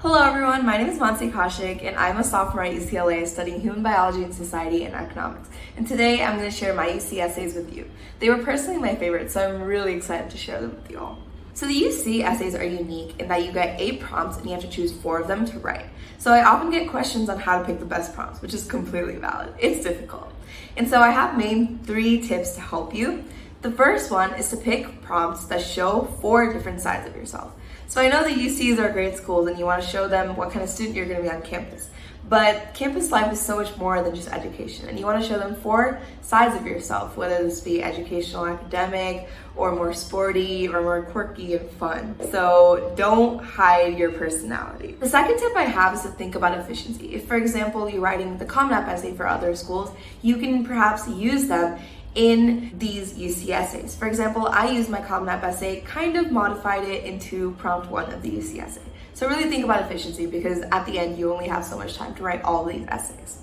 Hello everyone, my name is Mansi and I'm a sophomore at UCLA studying human biology and society and economics. And today I'm going to share my UC essays with you. They were personally my favorite, so I'm really excited to share them with you all. So the UC essays are unique in that you get 8 prompts and you have to choose 4 of them to write. So I often get questions on how to pick the best prompts, which is completely valid. It's difficult. And so I have made 3 tips to help you. The first one is to pick prompts that show 4 different sides of yourself. So I know the UCs are great schools and you want to show them what kind of student you're going to be on campus. But campus life is so much more than just education, and you want to show them 4 sides of yourself, whether this be educational, academic, or more sporty, or more quirky and fun. So don't hide your personality. The second tip I have is to think about efficiency. If, for example, you're writing the Common App essay for other schools, you can perhaps use them in these UC essays. For example, I used my Common App essay, kind of modified it into prompt 1 of the UC essay. So really think about efficiency, because at the end you only have so much time to write all of these essays.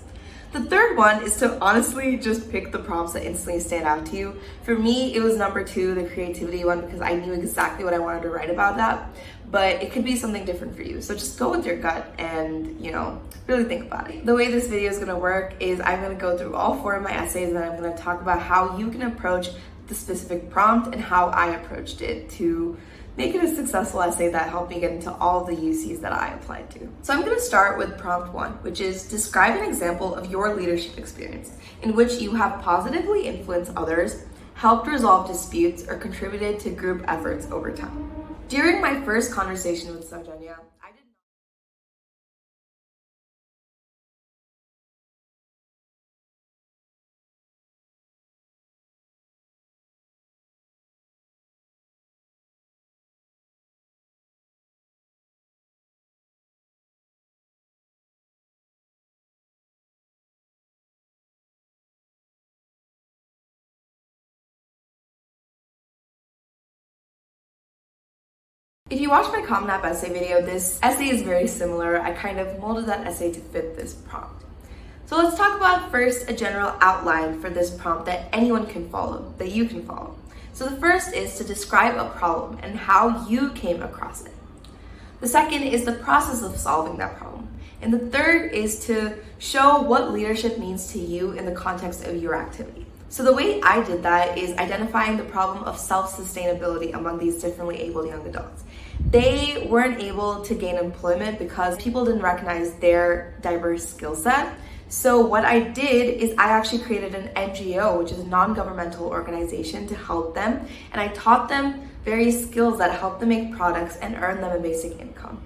The third one is to honestly just pick the prompts that instantly stand out to you. For me, it was number 2, the creativity one, because I knew exactly what I wanted to write about that. But it could be something different for you. So just go with your gut and, really think about it. The way this video is gonna work is I'm gonna go through all 4 of my essays and I'm gonna talk about how you can approach the specific prompt and how I approached it to make it a successful essay that helped me get into all of the UCs that I applied to. So I'm gonna start with prompt 1, which is describe an example of your leadership experience in which you have positively influenced others, helped resolve disputes, or contributed to group efforts over time. During my first conversation with Saujanya, I did If you watch my Common App essay video, this essay is very similar. I kind of molded that essay to fit this prompt. So let's talk about first a general outline for this prompt that anyone can follow, that you can follow. So the first is to describe a problem and how you came across it. The second is the process of solving that problem. And the third is to show what leadership means to you in the context of your activity. So the way I did that is identifying the problem of self-sustainability among these differently abled young adults. They weren't able to gain employment because people didn't recognize their diverse skill set. So what I did is I actually created an NGO, which is a non-governmental organization, to help them. And I taught them various skills that help them make products and earn them a basic income.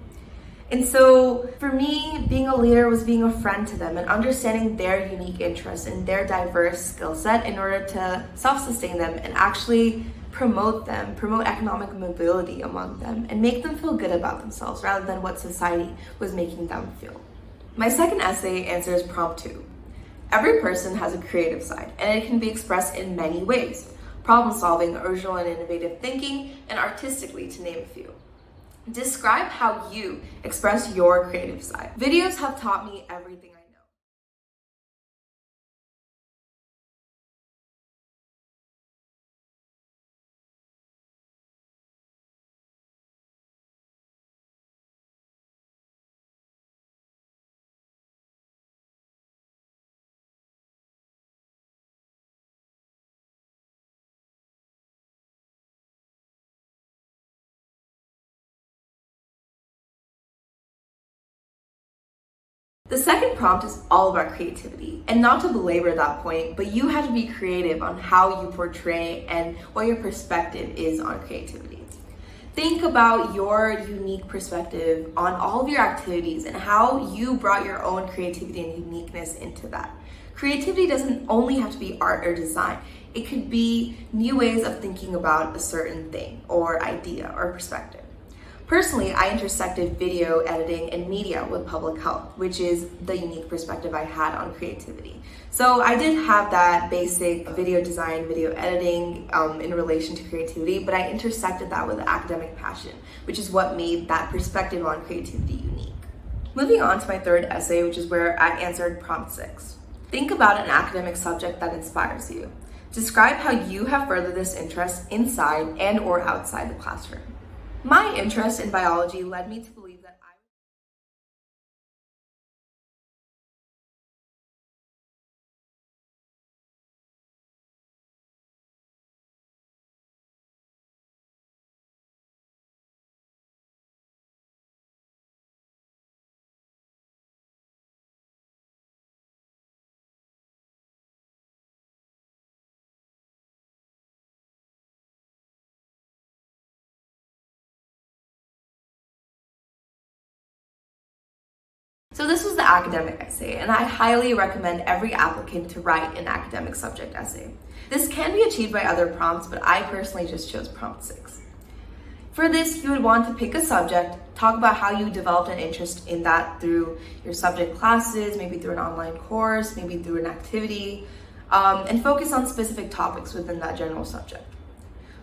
And so for me, being a leader was being a friend to them and understanding their unique interests and their diverse skill set in order to self-sustain them and actually promote economic mobility among them and make them feel good about themselves rather than what society was making them feel. My second essay answers prompt 2. Every person has a creative side and it can be expressed in many ways: problem solving, original and innovative thinking, and artistically, to name a few. Describe how you express your creative side. Videos have taught me everything I know. The second prompt is all about creativity, and not to belabor that point, but you have to be creative on how you portray and what your perspective is on creativity. Think about your unique perspective on all of your activities and how you brought your own creativity and uniqueness into that. Creativity doesn't only have to be art or design. It could be new ways of thinking about a certain thing or idea or perspective. Personally, I intersected video editing and media with public health, which is the unique perspective I had on creativity. So I did have that basic video design, video editing in relation to creativity, but I intersected that with academic passion, which is what made that perspective on creativity unique. Moving on to my third essay, which is where I answered prompt 6. Think about an academic subject that inspires you. Describe how you have furthered this interest inside and or outside the classroom. My interest in biology led me to believe So this was the academic essay, and I highly recommend every applicant to write an academic subject essay. This can be achieved by other prompts, but I personally just chose prompt 6. For this, you would want to pick a subject, talk about how you developed an interest in that through your subject classes, maybe through an online course, maybe through an activity, and focus on specific topics within that general subject.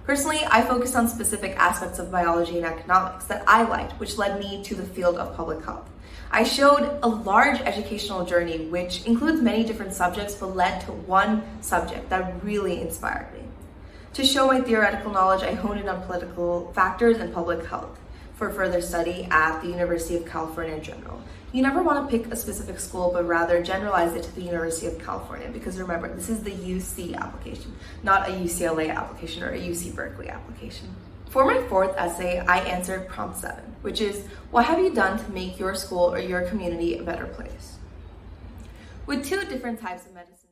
Personally, I focused on specific aspects of biology and economics that I liked, which led me to the field of public health. I showed a large educational journey, which includes many different subjects, but led to one subject that really inspired me. To show my theoretical knowledge, I honed in on political factors and public health for further study at the University of California in general. You never want to pick a specific school, but rather generalize it to the University of California, because remember, this is the UC application, not a UCLA application or a UC Berkeley application. For my 4th essay, I answered prompt 7, which is, what have you done to make your school or your community a better place? With 2 different types of medicine.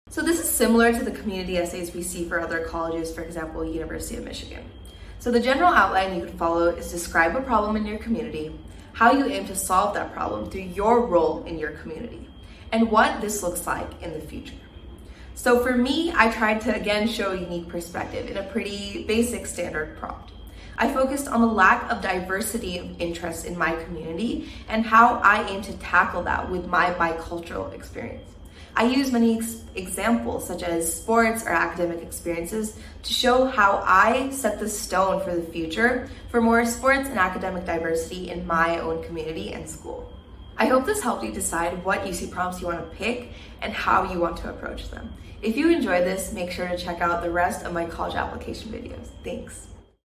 So this is similar to the community essays we see for other colleges, for example, University of Michigan. So the general outline you could follow is describe a problem in your community, how you aim to solve that problem through your role in your community, and what this looks like in the future. So for me, I tried to again show a unique perspective in a pretty basic standard prompt. I focused on the lack of diversity of interests in my community and how I aim to tackle that with my bicultural experience. I use many examples such as sports or academic experiences to show how I set the stone for the future for more sports and academic diversity in my own community and school. I hope this helped you decide what UC prompts you want to pick and how you want to approach them. If you enjoyed this, make sure to check out the rest of my college application videos. Thanks.